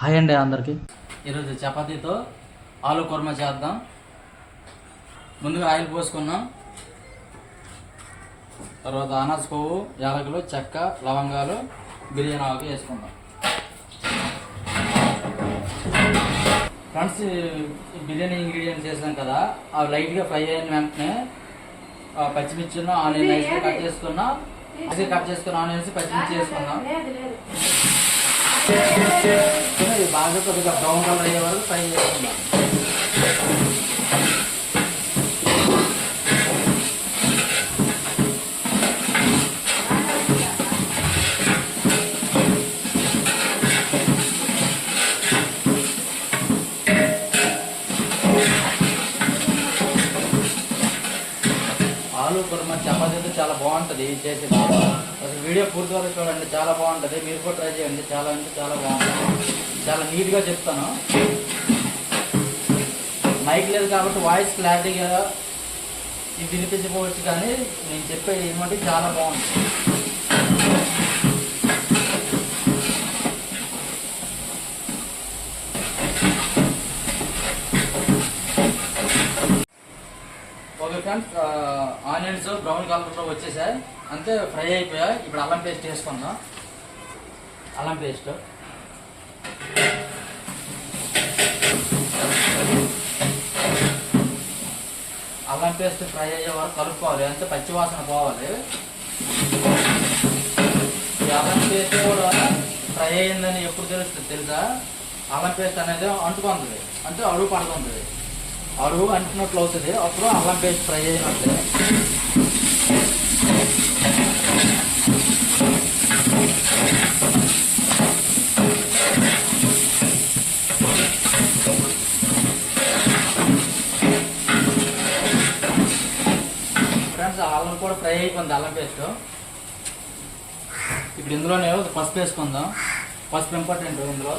Hi అండి అందరికీ. ఈరోజు చపాతీతో ఆలు కుర్మా చేద్దాం. ముందుగా ఆయిల్ పోసుకున్నాం. తర్వాత అనాస పువ్వు, యాలకులు, చెక్క, లవంగాలు, బిర్యానీ ఆకు వేసుకుందాం. ఫ్రెండ్స్, బిర్యానీ ఇంగ్రీడియంట్స్ వేసాం కదా, అవి లైట్గా ఫ్రై అయిన వెంటనే పచ్చిమిర్చి ఆనియన్ వేసి కట్ చేసుకున్నాం. ఆనియన్స్ పచ్చిమిర్చి వేసుకున్నాం. ఇది బాగా కొద్దిగా బ్రౌన్ కలర్ అయ్యే వరకు ఫ్రై చేసుకుందాం. ఆలు కుర్మా చపాతీతో చాలా బాగుంటుంది చేసేది. అసలు వీడియో పూర్తి వరకు చూడండి, చాలా బాగుంటుంది. మీరు కూడా ట్రై చేయండి. చాలా అంటే చాలా బాగుంటుంది. చాలా నీట్గా చెప్తాను. మైక్ లేదు కాబట్టి వాయిస్ క్లారిటీగా ఇది వినిపించకపోవచ్చు, కానీ నేను చెప్పే ఏమంటే చాలా బాగుంటుంది. ఓకే ఫ్రెండ్స్, ఆనియన్స్ బ్రౌన్ కలర్లో వచ్చేసాయి, అంతే ఫ్రై అయిపోయాయి. ఇప్పుడు అల్లం పేస్ట్ వేసుకుందాం. అల్లం పేస్ట్ ఫ్రై అయ్యే వరకు కలుపుకోవాలి, అంతే పచ్చివాసన పోవాలి. ఈ అల్లం పేస్ట్ కూడా ఫ్రై అయిందని ఎప్పుడు తెలుస్తుంది తెలుసా? అల్లం పేస్ట్ అనేది అంటుకుంటుంది, అంటే అడుగు పడుతుంది. అడుగు అంటున్నట్లు అవుతుంది, అప్పుడు అల్లం పేస్ట్ ఫ్రై అయినట్లే. ఫ్రెండ్స్, అల్లం కూడా ఫ్రై అయిపోయింది, అల్లం పేస్ట్. ఇప్పుడు ఇందులోనే పసుపు వేసుకుందాం. పసుపు ఇంపార్టెంట్ ఇందులో.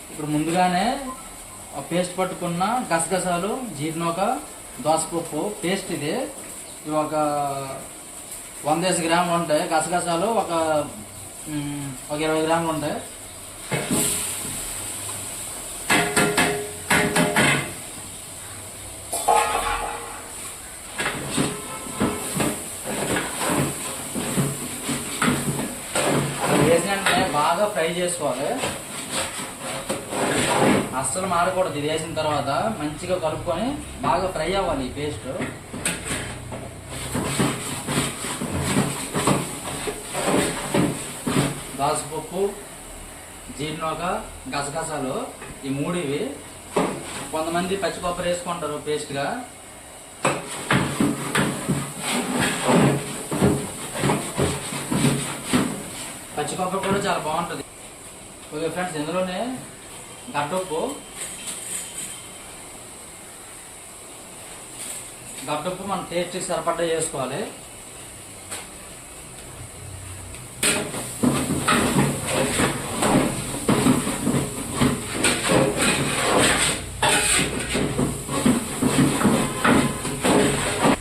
ఇప్పుడు ముందుగానే పేస్ట్ పట్టుకున్న గసగసాలు, జీడినొక, దోసపప్పు పేస్ట్ ఇది ఒక 150 గ్రాములు ఉంటాయి. గసగసాలు ఒక 20 గ్రాములు ఉంటాయి. వేసినట్టే బాగా ఫ్రై చేసుకోవాలి, అస్సలు మారకూడదు. ఇది వేసిన తర్వాత మంచిగా కలుపుకొని బాగా ఫ్రై అవ్వాలి ఈ పేస్ట్. దాల్చిపప్పు, జీడినొక, గసగసాలు ఈ మూడివి. కొంతమంది పచ్చి కొబ్బరి వేసుకుంటారు పేస్ట్గా. పచ్చి కొబ్బరి కూడా చాలా బాగుంటుంది. ఓకే ఫ్రెండ్స్, ఇందులోనే గడ్డప్పు మనం టేస్ట్కి సరిపడ్డా చేసుకోవాలి.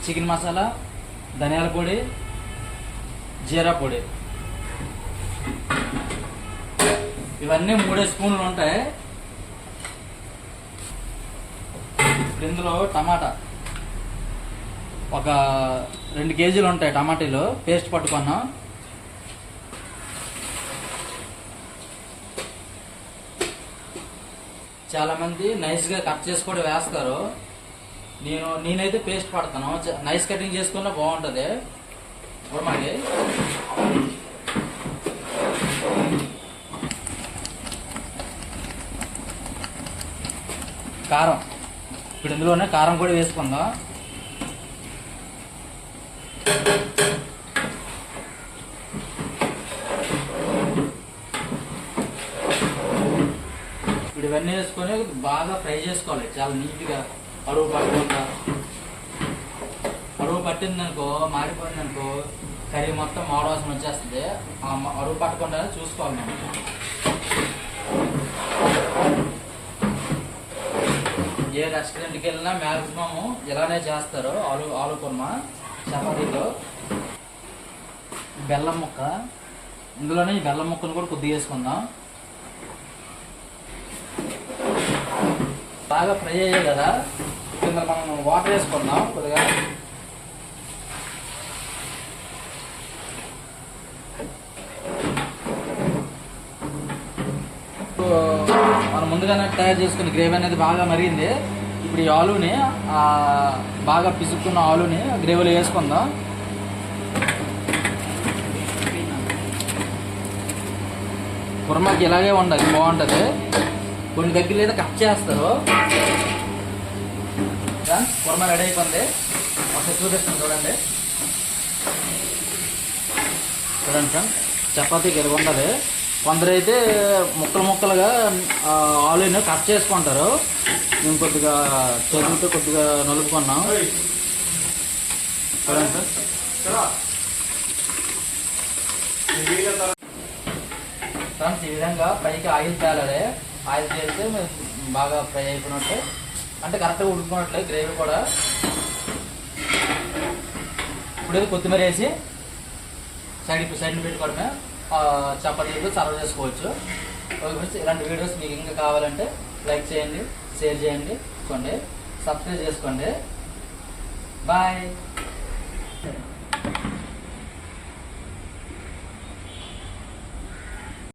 చికెన్ మసాలా, ధనియాల పొడి, జీరా పొడి, ఇవన్నీ 3 స్పూన్లు ఉంటాయి. ఇందులో టమాటా ఒక 2 కేజీలు ఉంటాయి. టమాటాలు పేస్ట్ పట్టుకున్నాం. చాలా మంది నైస్గా కట్ చేసి కూడా వేస్తారు. నేనైతే పేస్ట్ పడతాను. నైస్ కటింగ్ చేసుకున్నా బాగుంటుంది కుర్మాకి. కారం, ఇప్పుడు ఇందులోనే కారం కూడా వేసుకుందాం. ఇప్పుడు ఇవన్నీ వేసుకొని బాగా ఫ్రై చేసుకోవాలి, చాలా నీట్గా. అడుగు పట్టకుండా, అడుగు పట్టిందనుకో, మారిపోయిందనుకో కర్రీ మొత్తం మాడవాసన వచ్చేస్తుంది. అడుగు పట్టకుండా చూసుకోవాలి మనం. ఏ రెస్టారెంట్కి వెళ్ళినా మ్యాక్సిమం ఇలానే చేస్తారు ఆలు కుర్మా చపాతీలో. బెల్లం ముక్క, ఇందులోనే ఈ బెల్లం ముక్కను కూడా కొద్దిగా వేసుకుందాం. బాగా ఫ్రై అయ్యాయి కదా, కింద మనం వాటర్ వేసుకుందాం కొద్దిగా. మనం ముందుగానే తయారు చేసుకున్న గ్రేవీ అనేది బాగా మరిగింది. ఇప్పుడు ఈ ఆలుని బాగా పిసుక్కున్న ఆలుని గ్రేవీలో వేసుకుందాం. కుర్మాకి ఇలాగే ఉండాలి, బాగుంటుంది. కొన్ని దగ్గర లేదా కట్ చేస్తారు. కుర్మా రెడీ అయిపోయింది, ఒకసారి చూపిస్తాను చూడండి. చూడండి ఫ్రెండ్స్, చపాతీకి ఇలా ఉండాలి. కొందరైతే ముక్కలు ముక్కలుగా ఆలుని కట్ చేసుకుంటారు. మేము కొద్దిగా చేతులతో కొద్దిగా నలుపుకున్నాం. చూడండి ఫ్రెండ్స్, ఫ్రెండ్స్ ఈ విధంగా పైకి ఆయిల్ తేలాలి. ఆయిల్ చేస్తే బాగా ఫ్రై అయిపోయినట్టు, అంటే కరెక్ట్గా ఉడుకున్నట్లే గ్రేవీ కూడా. ఇప్పుడు కొత్తిమీర వేసి సైడ్ని పెట్టుకోవడమే, చపాతీలు సర్వ్ చేసుకోవచ్చు. ఇలాంటి వీడియోస్ మీకు ఇంకా కావాలంటే లైక్ చేయండి, షేర్ చేయండి, సబ్స్క్రైబ్ చేసుకోండి. బాయ్.